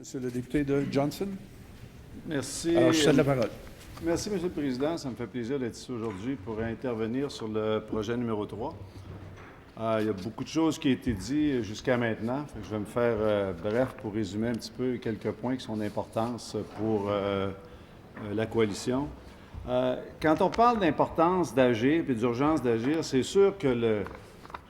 Monsieur le député de Johnson. Merci. Alors, je cède la parole. Merci, Monsieur le Président. Ça me fait plaisir d'être ici aujourd'hui pour intervenir sur le projet numéro 3. Il y a beaucoup de choses qui ont été dites jusqu'à maintenant. Je vais me faire bref pour résumer un petit peu quelques points qui sont d'importance pour la coalition. Quand on parle d'importance d'agir et d'urgence d'agir, c'est sûr que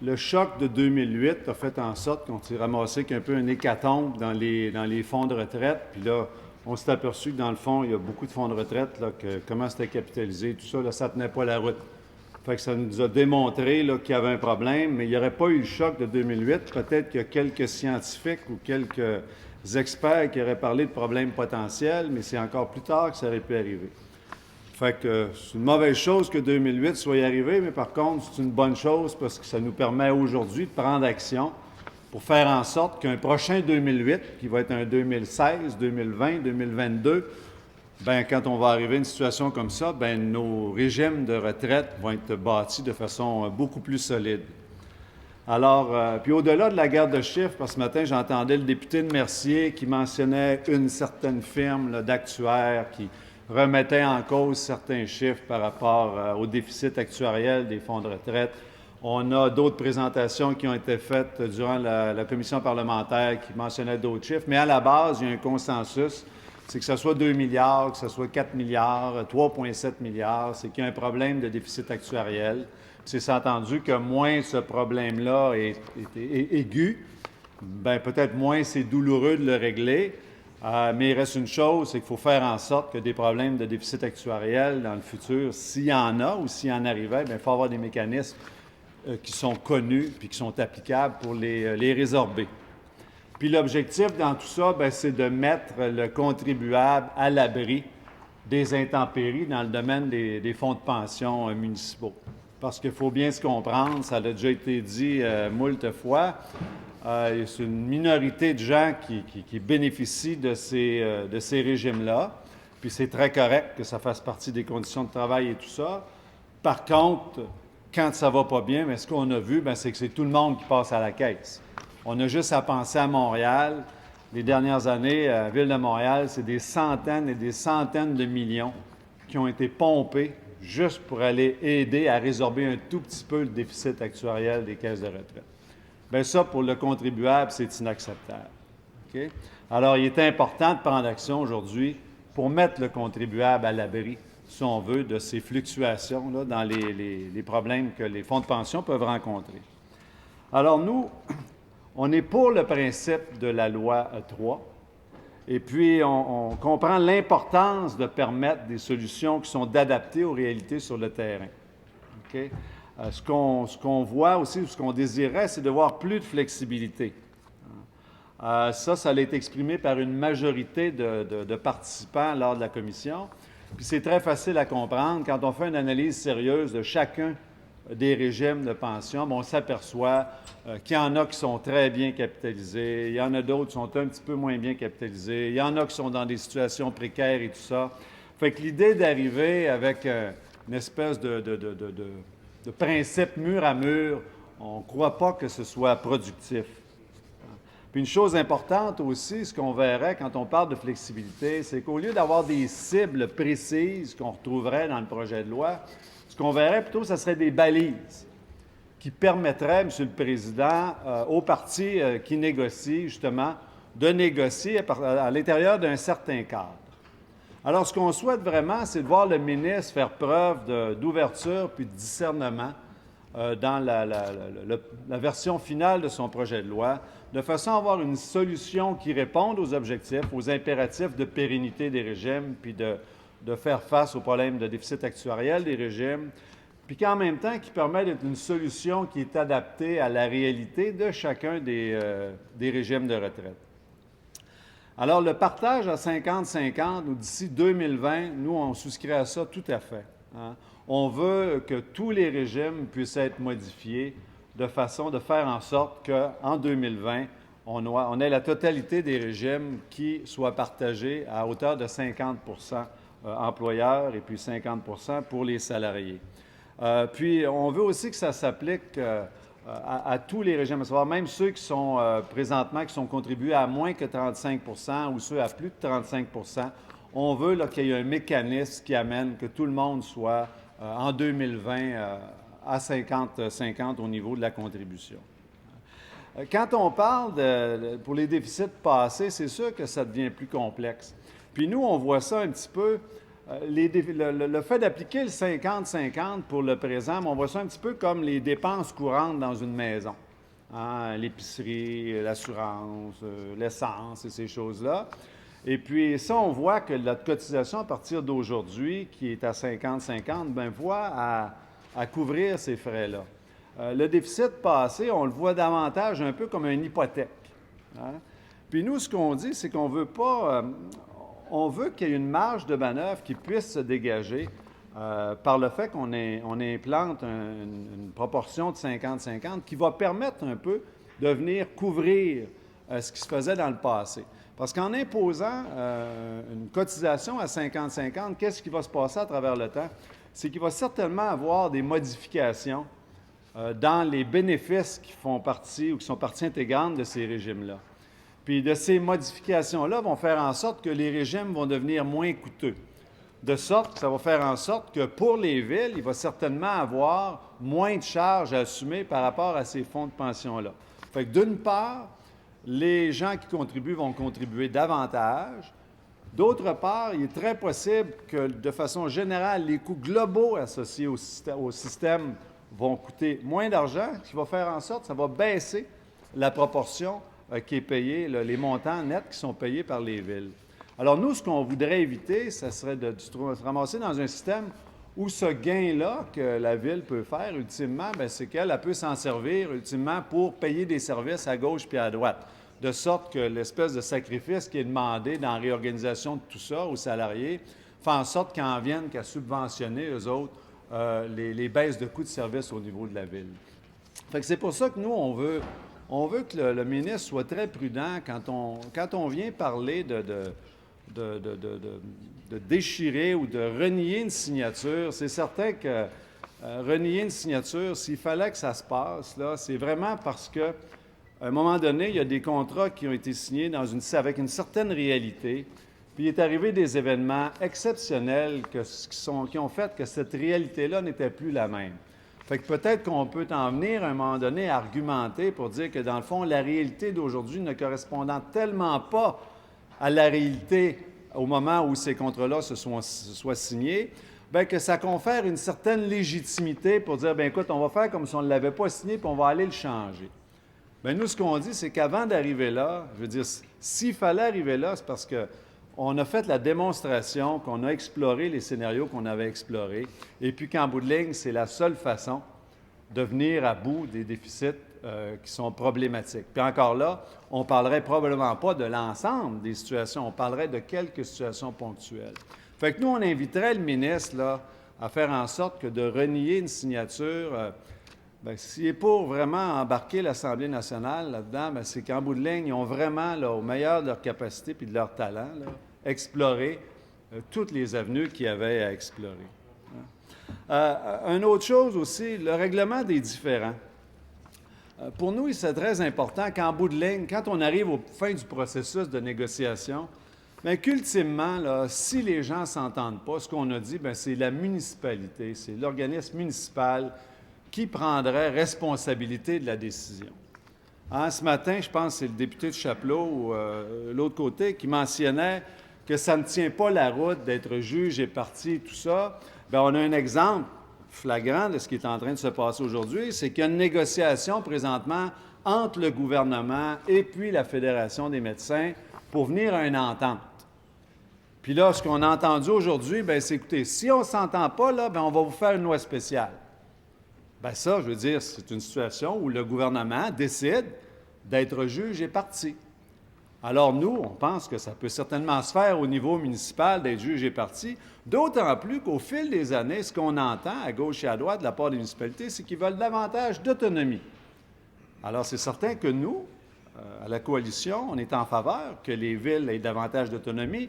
le choc de 2008 a fait en sorte qu'on s'est ramassé qu'un peu un hécatombe dans les fonds de retraite. Puis là, on s'est aperçu que dans le fond, il y a beaucoup de fonds de retraite, là, que comment c'était capitalisé, tout ça, là, ça ne tenait pas la route. Fait que ça nous a démontré là, qu'il y avait un problème, mais il n'y aurait pas eu le choc de 2008. Peut-être qu'il y a quelques scientifiques ou quelques experts qui auraient parlé de problèmes potentiels, mais c'est encore plus tard que ça aurait pu arriver. Fait que c'est une mauvaise chose que 2008 soit arrivé, mais par contre, c'est une bonne chose parce que ça nous permet aujourd'hui de prendre action pour faire en sorte qu'un prochain 2008, qui va être un 2016, 2020, 2022, bien, quand on va arriver à une situation comme ça, bien, nos régimes de retraite vont être bâtis de façon beaucoup plus solide. Alors, puis au-delà de la guerre de chiffres, parce que ce matin, j'entendais le député de Mercier qui mentionnait une certaine firme d'actuaires qui remettait en cause certains chiffres par rapport au déficit actuariel des fonds de retraite. On a d'autres présentations qui ont été faites durant la commission parlementaire qui mentionnaient d'autres chiffres, mais à la base, il y a un consensus, c'est que ce soit 2 milliards, que ce soit 4 milliards, 3,7 milliards, c'est qu'il y a un problème de déficit actuariel. C'est entendu que moins ce problème-là est aigu, bien peut-être moins c'est douloureux de le régler. Mais il reste une chose, c'est qu'il faut faire en sorte que des problèmes de déficit actuariel dans le futur, s'il y en a ou s'il y en arrivait, bien, il faut avoir des mécanismes qui sont connus puis qui sont applicables pour les résorber. Puis l'objectif dans tout ça, bien, c'est de mettre le contribuable à l'abri des intempéries dans le domaine des fonds de pension municipaux. Parce qu'il faut bien se comprendre, ça a déjà été dit moult fois, c'est une minorité de gens qui bénéficient de ces régimes-là, puis c'est très correct que ça fasse partie des conditions de travail et tout ça. Par contre, quand ça va pas bien, bien, ce qu'on a vu, bien, c'est que c'est tout le monde qui passe à la caisse. On a juste à penser à Montréal. Les dernières années, à la Ville de Montréal, c'est des centaines et des centaines de millions qui ont été pompés juste pour aller aider à résorber un tout petit peu le déficit actuariel des caisses de retraite. Bien, ça, pour le contribuable, c'est inacceptable. Okay? Alors, il est important de prendre action aujourd'hui pour mettre le contribuable à l'abri, si on veut, de ces fluctuations là, dans les problèmes que les fonds de pension peuvent rencontrer. Alors, nous, on est pour le principe de la loi 3, et puis on comprend l'importance de permettre des solutions qui sont adaptées aux réalités sur le terrain. Okay? Ce qu'on voit aussi, ce qu'on désirait, c'est de voir plus de flexibilité. Ça a été exprimé par une majorité de participants lors de la commission. Puis c'est très facile à comprendre. Quand on fait une analyse sérieuse de chacun des régimes de pension, on s'aperçoit qu'il y en a qui sont très bien capitalisés, il y en a d'autres qui sont un petit peu moins bien capitalisés, il y en a qui sont dans des situations précaires et tout ça. Fait que l'idée d'arriver avec une espèce de principe mur à mur, on ne croit pas que ce soit productif. Puis une chose importante aussi, ce qu'on verrait quand on parle de flexibilité, c'est qu'au lieu d'avoir des cibles précises qu'on retrouverait dans le projet de loi, ce qu'on verrait plutôt, ce serait des balises qui permettraient, Monsieur le Président, aux partis qui négocient, justement, de négocier à l'intérieur d'un certain cadre. Alors, ce qu'on souhaite vraiment, c'est de voir le ministre faire preuve d'ouverture puis de discernement dans la version finale de son projet de loi, de façon à avoir une solution qui réponde aux objectifs, aux impératifs de pérennité des régimes, puis de faire face aux problèmes de déficit actuariel des régimes, puis qu'en même temps, qui permet d'être une solution qui est adaptée à la réalité de chacun des régimes de retraite. Alors, le partage à 50-50 ou d'ici 2020, nous, on souscrit à ça tout à fait. Hein? On veut que tous les régimes puissent être modifiés de façon de faire en sorte qu'en 2020, on ait la totalité des régimes qui soient partagés à hauteur de 50 employeurs et puis 50 pour les salariés. Puis, on veut aussi que ça s'applique à tous les régimes, à savoir même ceux qui sont présentement, qui sont contribués à moins que 35 % ou ceux à plus de 35 %. On veut qu'il y ait un mécanisme qui amène que tout le monde soit en 2020 à 50-50 au niveau de la contribution. Quand on parle pour les déficits passés, c'est sûr que ça devient plus complexe. Puis nous, on voit ça un petit peu, le fait d'appliquer le 50-50 pour le présent, on voit ça un petit peu comme les dépenses courantes dans une maison. Hein, l'épicerie, l'assurance, l'essence et ces choses-là. Et puis ça, on voit que notre cotisation à partir d'aujourd'hui, qui est à 50-50, bien, voit à couvrir ces frais-là. Le déficit passé, on le voit davantage un peu comme une hypothèque. Hein? Puis nous, ce qu'on dit, c'est qu'on veut pas... on veut qu'il y ait une marge de manœuvre qui puisse se dégager par le fait qu'on implante une proportion de 50-50 qui va permettre un peu de venir couvrir ce qui se faisait dans le passé. Parce qu'en imposant une cotisation à 50-50, qu'est-ce qui va se passer à travers le temps? C'est qu'il va certainement avoir des modifications dans les bénéfices qui font partie ou qui sont partie intégrante de ces régimes-là. Puis de ces modifications-là vont faire en sorte que les régimes vont devenir moins coûteux. De sorte que ça va faire en sorte que pour les villes, il va certainement avoir moins de charges à assumer par rapport à ces fonds de pension-là. Fait que d'une part, les gens qui contribuent vont contribuer davantage. D'autre part, il est très possible que, de façon générale, les coûts globaux associés au système vont coûter moins d'argent, ce qui va faire en sorte que ça va baisser la proportion qui est payée, les montants nets qui sont payés par les villes. Alors nous, ce qu'on voudrait éviter, ce serait de se ramasser dans un système où ce gain-là que la ville peut faire, ultimement, c'est qu'elle peut s'en servir, ultimement, pour payer des services à gauche puis à droite. De sorte que l'espèce de sacrifice qui est demandé dans la réorganisation de tout ça aux salariés fait en sorte qu'ils en viennent qu'à subventionner, eux autres, les baisses de coûts de service au niveau de la ville. Fait que c'est pour ça que nous, on veut que le ministre soit très prudent quand on vient parler de déchirer ou de renier une signature. C'est certain que renier une signature, s'il fallait que ça se passe, là, c'est vraiment parce que à un moment donné, il y a des contrats qui ont été signés avec une certaine réalité, puis il est arrivé des événements exceptionnels qui ont fait que cette réalité-là n'était plus la même. Fait que peut-être qu'on peut en venir à un moment donné à argumenter pour dire que, dans le fond, la réalité d'aujourd'hui ne correspondant tellement pas à la réalité au moment où ces contrats-là soient signés, bien que ça confère une certaine légitimité pour dire, bien écoute, on va faire comme si on ne l'avait pas signé, puis on va aller le changer. Bien, nous, ce qu'on dit, c'est qu'avant d'arriver là, je veux dire, s'il fallait arriver là, c'est parce qu'on a fait la démonstration, qu'on a exploré les scénarios qu'on avait explorés, et puis qu'en bout de ligne, c'est la seule façon de venir à bout des déficits qui sont problématiques. Puis encore là, on ne parlerait probablement pas de l'ensemble des situations, on parlerait de quelques situations ponctuelles. Fait que nous, on inviterait le ministre là, à faire en sorte que de renier une signature, s'il est pour vraiment embarquer l'Assemblée nationale là-dedans, c'est qu'en bout de ligne, ils ont vraiment, là, au meilleur de leur capacité et de leur talent, là, exploré toutes les avenues qu'il y avait à explorer. Une autre chose aussi, le règlement des différends. Pour nous, c'est très important qu'en bout de ligne, quand on arrive aux fins du processus de négociation, bien qu'ultimement, là, si les gens ne s'entendent pas, ce qu'on a dit, c'est la municipalité, c'est l'organisme municipal qui prendrait responsabilité de la décision. Hein, ce matin, je pense que c'est le député de Chapelot ou l'autre côté qui mentionnait que ça ne tient pas la route d'être juge et partie, tout ça. Bien, on a un exemple flagrant de ce qui est en train de se passer aujourd'hui, c'est qu'il y a une négociation présentement entre le gouvernement et puis la Fédération des médecins pour venir à une entente. Puis là, ce qu'on a entendu aujourd'hui, c'est écoutez, si on ne s'entend pas, là, on va vous faire une loi spéciale. Bien ça, je veux dire, c'est une situation où le gouvernement décide d'être juge et partie. Alors nous, on pense que ça peut certainement se faire au niveau municipal d'être juge et partie, d'autant plus qu'au fil des années, ce qu'on entend à gauche et à droite de la part des municipalités, c'est qu'ils veulent davantage d'autonomie. Alors c'est certain que nous, à la coalition, on est en faveur que les villes aient davantage d'autonomie,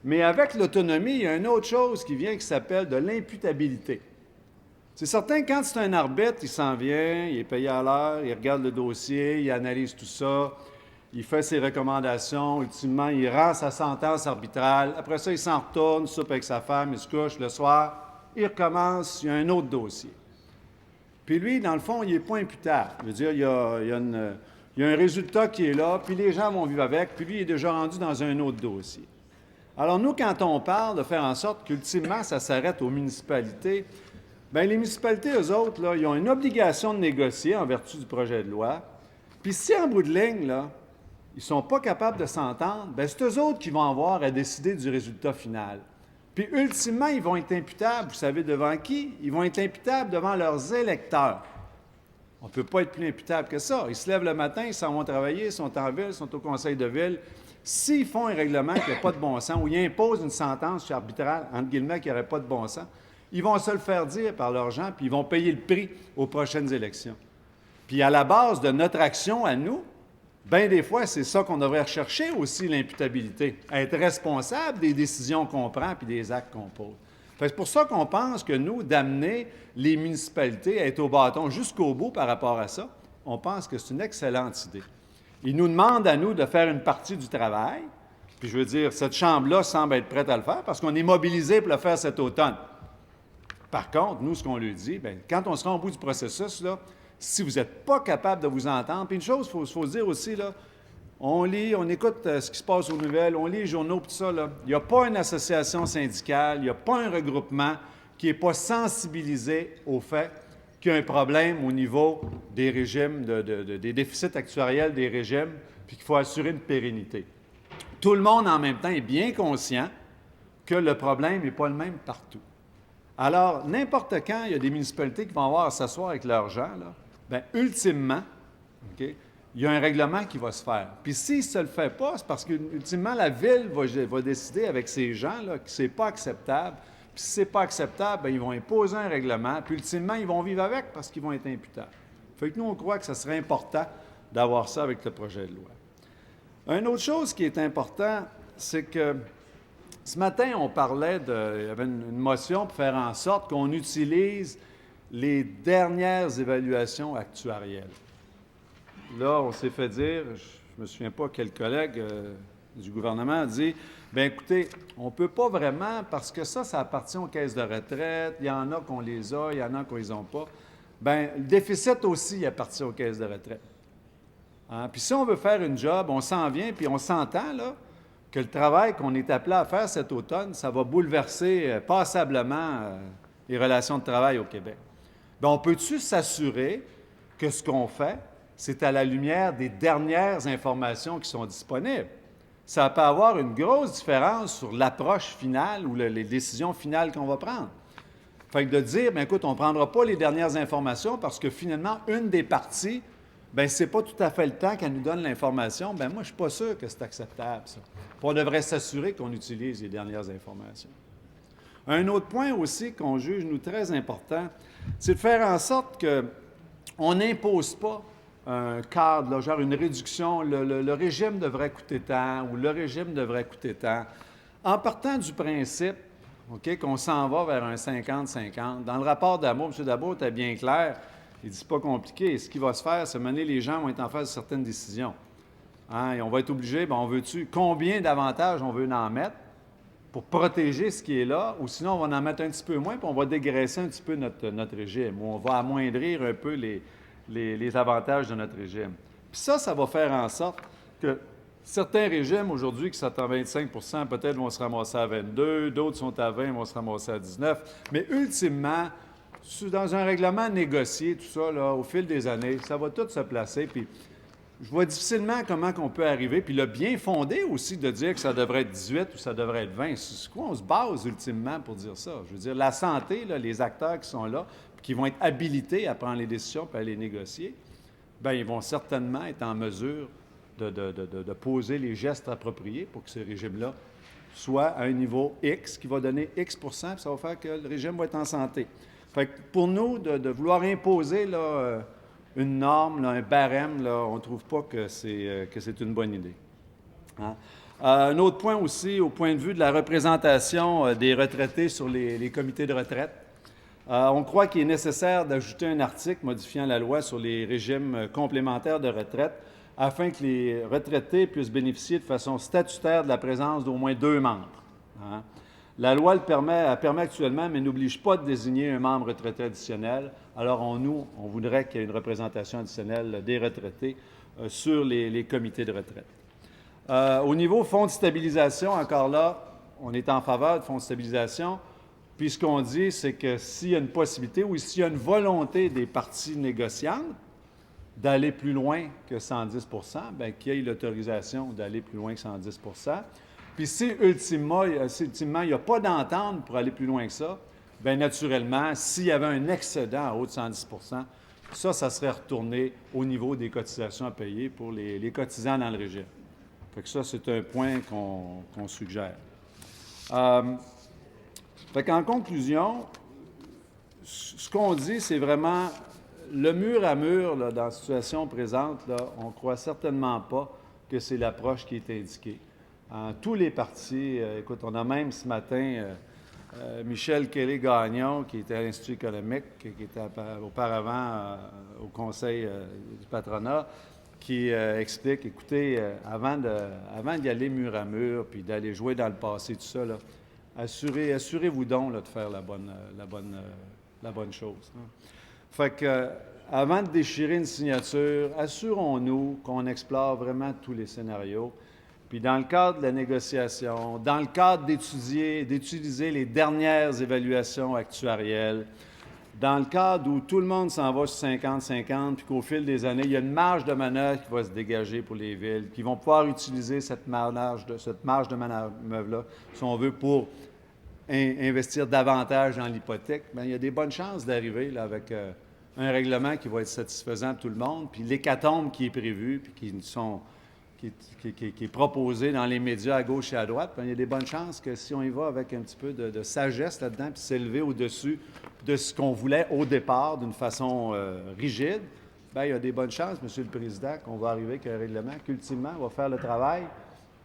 mais avec l'autonomie, il y a une autre chose qui vient qui s'appelle de l'imputabilité. C'est certain, quand c'est un arbitre, il s'en vient, il est payé à l'heure, il regarde le dossier, il analyse tout ça, il fait ses recommandations, ultimement, il rend sa sentence arbitrale. Après ça, il s'en retourne, soupe avec sa femme, il se couche le soir, il recommence, il y a un autre dossier. Puis lui, dans le fond, il n'est pas imputable. Je veux dire, il y a un résultat qui est là, puis les gens vont vivre avec, puis lui, il est déjà rendu dans un autre dossier. Alors nous, quand on parle de faire en sorte qu'ultimement, ça s'arrête aux municipalités, bien, les municipalités, eux autres, là, ils ont une obligation de négocier en vertu du projet de loi. Puis si, en bout de ligne, là, ils ne sont pas capables de s'entendre, bien, c'est eux autres qui vont avoir à décider du résultat final. Puis, ultimement, ils vont être imputables, vous savez, devant qui? Ils vont être imputables devant leurs électeurs. On ne peut pas être plus imputable que ça. Ils se lèvent le matin, ils s'en vont travailler, ils sont en ville, ils sont au conseil de ville. S'ils font un règlement qui n'a pas de bon sens, ou ils imposent une sentence arbitrale, entre guillemets, qui n'aurait pas de bon sens, ils vont se le faire dire par leurs gens, puis ils vont payer le prix aux prochaines élections. Puis à la base de notre action à nous, bien des fois, c'est ça qu'on devrait rechercher aussi, l'imputabilité, être responsable des décisions qu'on prend puis des actes qu'on pose. C'est pour ça qu'on pense que nous, d'amener les municipalités à être au bâton jusqu'au bout par rapport à ça, on pense que c'est une excellente idée. Ils nous demandent à nous de faire une partie du travail, puis je veux dire, cette Chambre-là semble être prête à le faire parce qu'on est mobilisé pour le faire cet automne. Par contre, nous, ce qu'on lui dit, bien, quand on sera au bout du processus, là, si vous n'êtes pas capable de vous entendre, puis une chose, il faut se dire aussi, là, on lit, on écoute ce qui se passe aux nouvelles, on lit les journaux, tout ça, là. Il n'y a pas une association syndicale, il n'y a pas un regroupement qui n'est pas sensibilisé au fait qu'il y a un problème au niveau des régimes, des déficits actuariels des régimes, puis qu'il faut assurer une pérennité. Tout le monde, en même temps, est bien conscient que le problème n'est pas le même partout. Alors, n'importe quand, il y a des municipalités qui vont avoir à s'asseoir avec leurs gens, là, bien, ultimement, okay, il y a un règlement qui va se faire. Puis s'il ne se le fait pas, c'est parce qu'ultimement, la Ville va décider avec ces gens-là que ce n'est pas acceptable. Puis si ce n'est pas acceptable, bien, ils vont imposer un règlement. Puis ultimement, ils vont vivre avec parce qu'ils vont être imputables. Fait que nous, on croit que ce serait important d'avoir ça avec le projet de loi. Une autre chose qui est importante, c'est que ce matin, on parlait il y avait une motion pour faire en sorte qu'on utilise les dernières évaluations actuarielles. Là, on s'est fait dire, je ne me souviens pas quel collègue du gouvernement a dit, bien écoutez, on ne peut pas vraiment, parce que ça appartient aux caisses de retraite, il y en a qu'on les a, il y en a qu'on les a pas. Bien, le déficit aussi il appartient aux caisses de retraite. Hein? Puis si on veut faire une job, on s'en vient, puis on s'entend, là, que le travail qu'on est appelé à faire cet automne, ça va bouleverser passablement les relations de travail au Québec. Bien, on peut-tu s'assurer que ce qu'on fait, c'est à la lumière des dernières informations qui sont disponibles? Ça peut avoir une grosse différence sur l'approche finale ou les décisions finales qu'on va prendre. Fait que de dire, bien écoute, on ne prendra pas les dernières informations parce que finalement, une des parties, bien, ce n'est pas tout à fait le temps qu'elle nous donne l'information, bien moi, je ne suis pas sûr que c'est acceptable, ça. Puis on devrait s'assurer qu'on utilise les dernières informations. Un autre point aussi qu'on juge, nous, très important, c'est de faire en sorte qu'on n'impose pas un cadre, là, genre une réduction, le régime devrait coûter tant ou le régime devrait coûter tant. En partant du principe okay, qu'on s'en va vers un 50-50, dans le rapport d'Amour, M. Dabour était bien clair, il dit c'est pas compliqué. Ce qui va se faire, c'est mener les gens vont être en face de certaines décisions. Hein, et on va être obligé, bien, on veut-tu, combien d'avantages on veut en mettre pour protéger ce qui est là, ou sinon on va en mettre un petit peu moins, puis on va dégraisser un petit peu notre régime, ou on va amoindrir un peu les avantages de notre régime. Puis ça va faire en sorte que certains régimes aujourd'hui qui sont à 25 % peut-être vont se ramasser à 22, d'autres sont à 20, vont se ramasser à 19, mais ultimement, dans un règlement négocié, tout ça, là, au fil des années, ça va tout se placer. Puis je vois difficilement comment on peut arriver. Puis le bien fondé aussi de dire que ça devrait être 18 ou ça devrait être 20. C'est quoi on se base ultimement pour dire ça? Je veux dire, la santé, là, les acteurs qui sont là, puis qui vont être habilités à prendre les décisions et à les négocier, bien, ils vont certainement être en mesure de poser les gestes appropriés pour que ce régime-là soit à un niveau X, qui va donner X %, puis ça va faire que le régime va être en santé. Fait que pour nous, de vouloir imposer là, une norme, là, un barème, là, on ne trouve pas que c'est une bonne idée. Hein? Un autre point aussi, au point de vue de la représentation des retraités sur les comités de retraite. On croit qu'il est nécessaire d'ajouter un article modifiant la loi sur les régimes complémentaires de retraite afin que les retraités puissent bénéficier de façon statutaire de la présence d'au moins 2 membres. Hein. La loi elle permet actuellement, mais n'oblige pas de désigner un membre retraité additionnel. Alors, on voudrait qu'il y ait une représentation additionnelle des retraités sur les comités de retraite. Au niveau fonds de stabilisation, encore là, on est en faveur de fonds de stabilisation. Puis ce qu'on dit, c'est que s'il y a une possibilité ou s'il y a une volonté des parties négociantes d'aller plus loin que 110 bien, qu'il y ait l'autorisation d'aller plus loin que 110 Puis si ultimement, il n'y a pas d'entente pour aller plus loin que ça, bien naturellement, s'il y avait un excédent en haut de 110 ça serait retourné au niveau des cotisations à payer pour les cotisants dans le régime. Fait que ça, c'est un point qu'on suggère. Fait qu'en conclusion, ce qu'on dit, c'est vraiment le mur à mur, là, dans la situation présente, là, on ne croit certainement pas que c'est l'approche qui est indiquée. Tous les partis, écoute, on a même ce matin Michel Kelly-Gagnon, qui était à l'Institut économique, qui était auparavant au Conseil du patronat, qui explique, écoutez, avant d'y aller mur à mur, puis d'aller jouer dans le passé, tout ça, là, assurez-vous donc là, de faire la bonne chose. Hein. Fait que, avant de déchirer une signature, assurons-nous qu'on explore vraiment tous les scénarios. Puis dans le cadre de la négociation, dans le cadre d'utiliser les dernières évaluations actuarielles, dans le cadre où tout le monde s'en va sur 50-50, puis qu'au fil des années, il y a une marge de manœuvre qui va se dégager pour les villes, qui vont pouvoir utiliser cette marge de manœuvre-là, si on veut, pour investir davantage dans l'hypothèque, bien, il y a des bonnes chances d'arriver là, avec un règlement qui va être satisfaisant pour tout le monde, puis l'hécatombe qui est prévu, puis qui est proposé dans les médias à gauche et à droite, bien, il y a des bonnes chances que si on y va avec un petit peu de sagesse là-dedans, puis s'élever au-dessus de ce qu'on voulait au départ d'une façon rigide, bien, il y a des bonnes chances, M. le Président, qu'on va arriver avec un règlement qu'ultimement va faire le travail,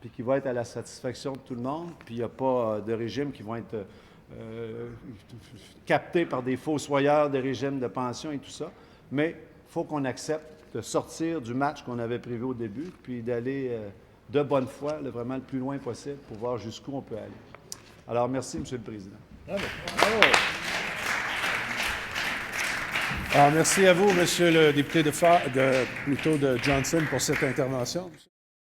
puis qui va être à la satisfaction de tout le monde, puis il n'y a pas de régimes qui vont être captés par des fossoyeurs de régimes de pension et tout ça. Mais il faut qu'on accepte de sortir du match qu'on avait prévu au début, puis d'aller de bonne foi, vraiment le plus loin possible pour voir jusqu'où on peut aller. Alors, merci, M. le Président. Bravo. Bravo. Alors, merci à vous, M. le député de Johnson, pour cette intervention.